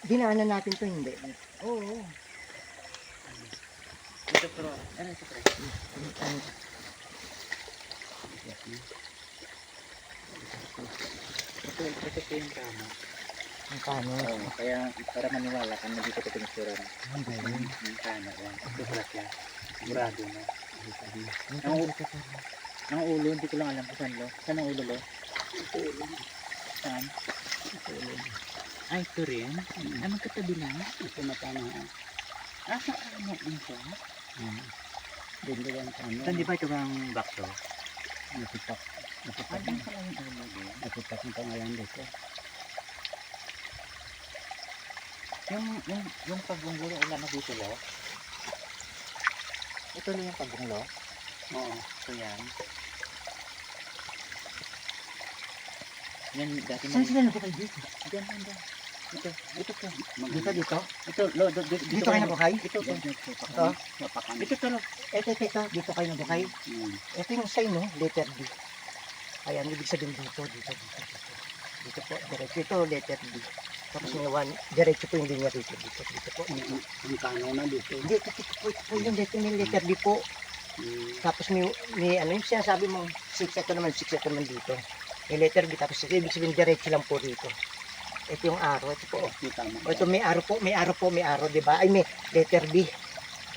Dinaanan natin to, hindi. Oo. Ito pero, ano ito pre? Ito yung tama. Ang kano. Oo, kaya para maniwala ka na dito ko pinusuran. Ang galing. Yung tama yan. Ito sulat yan. Sigurado na. Ang ulo, hindi ko lang alam kung saan lo. Saan ang ulo lo? Saan? Ay, ito rin? Ay, magkatabi lang? Ito matama. Ah, saan mo din siya? Hindi lang kami. Saan di ba ito bang bakso? Natipak. Natipak. Ano pala yung ulo din? Natipak yung pangalan dito. Yung pagbunglo, wala na dito lo? Ito lang yung pagbunglo? Oo. Ito yan. Yan dati Saan sila nabukay dito? Diyan. Ito po. Dito? Ito, lo, dito kayo nabukay? Ito. Ito? Ito to lo. Ito. Dito kayo nabukay? Ito yung sign, no? Letter D. Ayan, ibig sabihin dito. Dito po, diretso. Ito, letter D. Tapos yung one, diretso po yung linya dito po. Ang kano na dito. Hindi, ito po yung letter D po. Tapos may ano yung sinasabi mong 6, ito naman dito. May letter D, tapos ibig sabihin diretso lang po dito. Ito yung arrow, ito po. O ito may arrow po, di ba? Ay may letter D.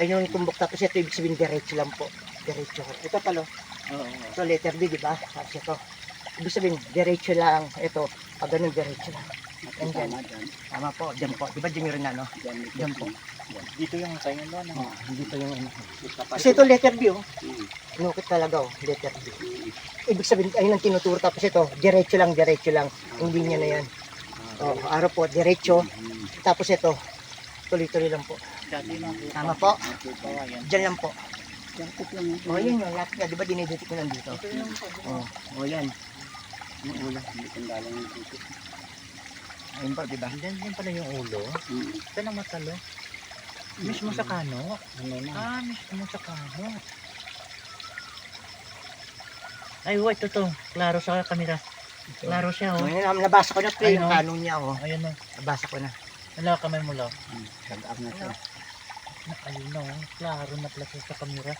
Ayun yung tumbok, tapos ito ibig sabihin diretso lang po. Diretso. Ito pala. Ito letter D, di ba? Tapos ito. Ibig sabihin diretso lang. Ito, pag ganun diretso lang. Andyan. Tama po, dyan po. Di ba dyan yun na, no? Dyan po. Dito yung sign lo. Dito yung ano. Kasi ito letter B, oh. Inukit talaga, oh. Letter B. Ibig sabihin, ayun ang tinuturo. Tapos ito, diretso lang. Yung linya na yan. Oh, araw po, diretso. Tapos ito, tuloy-tuloy lang po. Tama po. Diyan lang po. Oh, yun yung lahat nga. Di ba diniditi ko nandito? Oh, yan. Yung ulo. Ayun po, di ba? Diyan pala yung ulo. Saan ang matalo? Mismo sa kano? Mismo sa kano. Ay, wait, ito. Klaro sa kamera. Klaro siya, oh. Ayun, nabasa ko na pre, yung Ayun, kanon niya, oh. Ayun, oh. Nabasa ko na. Wala kamay mo, lo. Sag-up na to. Ayun, oh. Klaro na pala siya sa kamera.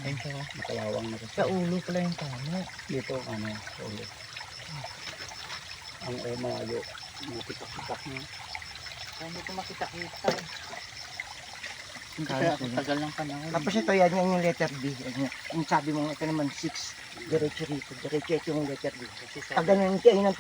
Ayun siya, oh. Makalawang na to. Sa ulo pala yung kano. Dito, ulo. Ang malayo. Makitak-kitak niya. Ay, hindi ko makita-kita. Tagal ng panahon. Tapos ito yan yung letter B. Yung sabi mo, ito naman 6. Diretso rito. Diretso ito yung letter B. Pag ganun, ayun ang